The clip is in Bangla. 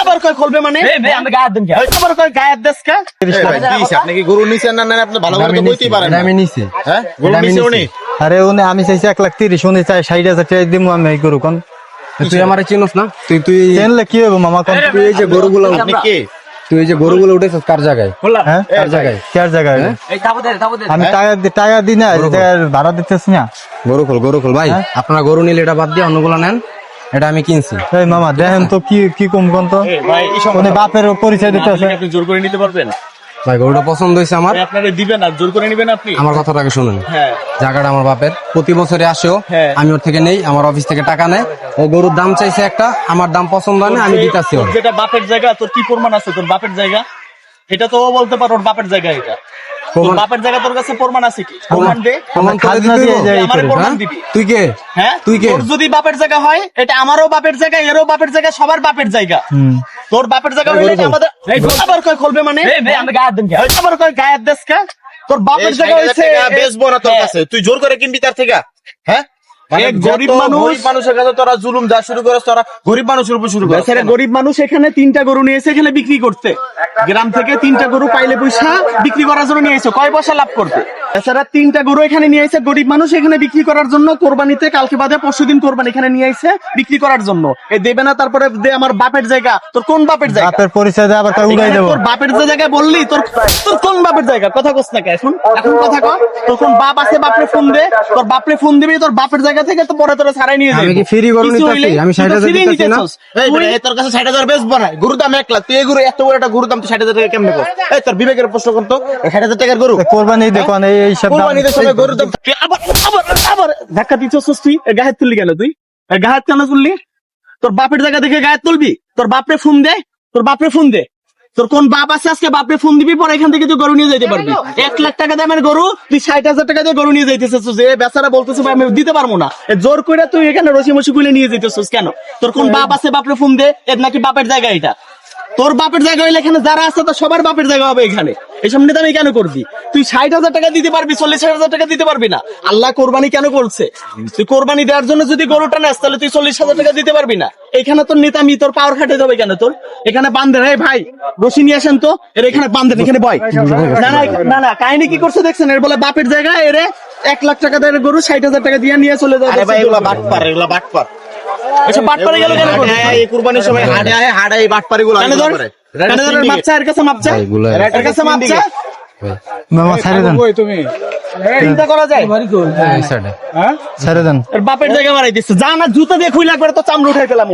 আবার কয় খুলবে মানে আমি গায়ের দিন আবার কয় গায়ের দেশ কা আপনি কি গরু নিছেন না আপনি ভালো করে তো বলতেই পারেন না। আমি নিছি হ্যাঁ গরু নিছে উনি আরে উনি আমি চাইছি 1,30,000 উনি চাই 60,000 টাকা দিমু আমি এই গরু কোন তুই আমারে চিনস না? তুই চেনলে কি হবে মামা কোন তুই এই যে গরুগুলো আপনি কে তুই এই যে গরুগুলো উঠেছিস কার জায়গায়? হ্যাঁ কার জায়গায়? কার জায়গায় এই তাবু দে আমি টাকা দিই না ভাড়া দিতেছ না গরু খোল ভাই। আপনারা গরু নিলে এটা বাদ দিয়ে অন্যগুলো নেন, এটা আমি কিনছি। এই মামা দেখেন তো কি কম কোন তো ভাই এই উনি বাপের পরিচয় দিতে আছে আপনি জোর করে নিতে পারবেন ভাই গরুটা পছন্দ হয়েছে আমার, আপনারা দিবেন না জোর করে নেবেন আপনি আমার কথাটাকে শুনুন। হ্যাঁ জায়গাটা আমার বাপের, প্রতি বছরে আসেও হ্যাঁ। আমি ওর থেকে নেই, আমার অফিস থেকে টাকা নেয়। ও গরুর দাম চাইছে একটা, আমার দাম পছন্দ হয় না, আমি দিতাছি ওর। যেটা বাপের জায়গা তোর কি প্রমাণ আছে তোর বাপের জায়গা এটা তো ও বলতে পারো ওর বাপের জায়গা এটা তোর বাপের জায়গা তোর কাছে প্রমাণ আছে কি প্রমাণ দে প্রমাণ তোরে খাজনা দিতে দিয়ে হইবো? যাই আমারে করে, প্রমাণ হ্যাঁ? দিবি তুই কে? হ্যাঁ তুই কে? তোর যদি বাপের জায়গা হয় এটা আমারও বাপের জায়গা এরও বাপের জায়গা সবার বাপের জায়গা তোর বাপের জায়গা হইলে এটা আমাদের আবার কয় খুলবে মানে আমি গায়ের দিন আবার কয় গায়ের দেশ কা তোর বাপের জায়গা হইছে বেচবো না তোর কাছে তুই জোর করে কিনবি তার থেকে হ্যাঁ এক গরিব মানুষের কাছে তোরা জুলুম যা শুরু করছ তোরা গরিব মানুষের উপর শুরু করছ বেচারা গরিব মানুষ এখানে 3টা গরু নিয়ে এসে এখানে বিক্রি করতে গ্রাম থেকে 3টা গরু পাইলে পয়সা বিক্রি করার জন্য নিয়ে এসে কয় পয়সা লাভ করতে বেচারা 3টা গরু এখানে নিয়ে এসে গরিব মানুষ এখানে বিক্রি করার জন্য কোরবানিতে কালকে বাদে পরশুদিন কোরবানি এখানে নিয়ে এসে বিক্রি করার জন্য এ দেবে না তারপরে দে আমার বাপের জায়গা তোর কোন বাপের জায়গা বাপের পরিচয় দিয়ে আবার কয় উড়াই এখানে দেবো তোর বাপের যে জায়গায় বললি তোর কোন বাপের জায়গা কথা কস না কে এখন কথা কর তোর কোন বাপ আছে বাপরে ফোন দে তোর বাপরে ফোন দিবি তোর বাপের জায়গা থেকে তো পরে তোরা ছাড়াই নিয়ে যাবি আমি কি ফ্রি গরু কিছু নিতেছি? হইলে আমি তুই তো 60,000 free দিতেছি না? নিতেছস। এই তুই- বেটা, তোর কাছে 60,000 বেচবো না গরুর দাম 1 লাখ তুই এই গরু এত বড় একটা গরুর দাম তুই 60,000 টাকা কেমনে কর এই তোর বিবেকের প্রশ্ন করতো 60,000 টাকার গরু কোরবানি দেখুন এই সব দাম কোরবানিতে সবাই গরুর দাম তুই আবার ধাক্কা দিচ্ছস তুই গায়ে তুললি কেন তুই গায়ে কেন তুললি তোর বাপের জায়গা দেখে গায়ে তুলবি তোর বাপরে ফোন দে তোর কোন বাপ আছে আজকে বাপরে ফোন দিবি পরে এখান থেকে তুই গরু নিয়ে যেতে পারবি 1 লাখ টাকা দামের গরু তুই 60,000 টাকা দিয়ে গরু নিয়ে যাইতেছিস যে বেচারা বলতেছে ভাই আমি দিতে পারবো না এ জোর করে তুই এখানে রসি মসি খুলে নিয়ে যেতেছিস কেন তোর কোন বাপ আছে বাপরে ফোন দে এর নাকি বাপের জায়গা এটা তোর বাপের জায়গা হইলে এখানে যারা আছে তো সবার বাপের জায়গা হবে এখানে এইসব নেতামি কেন করবি তুই 60,000 টাকা দিতে পারবি 40,000 টাকা দিতে পারবি না আল্লাহ কোরবানি কেন করছে তুই কোরবানি দেওয়ার জন্য যদি গরুটা নেস তাহলে তুই 40,000 টাকা দিতে পারবি না এখানে তোর নেতামি তোর পাওয়ার খাটে যাবে কেন তোর এখানে বান্ধে রে ভাই রশি নিয়ে আসেন তো এর এখানে বান্ধেন এখানে বয় না কাহিনী কি করছে দেখছেন এর বলে বাপের জায়গা এর 1 লাখ টাকা দিয়ে গরু 60,000 টাকা দিয়ে নিয়ে চলে যাবে আরে ভাই এগুলা বাটপার এসব বাট করে গেল কেন এই কুরবানির সময় হাড়ে এই বাটপারিগুলো কেন ধর মাপচা এর কাছে মাপচা এগুলা এর কাছে মাপচা মামা ছেড়ে দেন চিন্তা করা যায় এই সাইডে ছেড়ে দেন এর বাপের জায়গা বাড়াই দিচ্ছে যা না জুতা দিয়ে খুইলে একবার তো চামড়া উঠাই পেলাম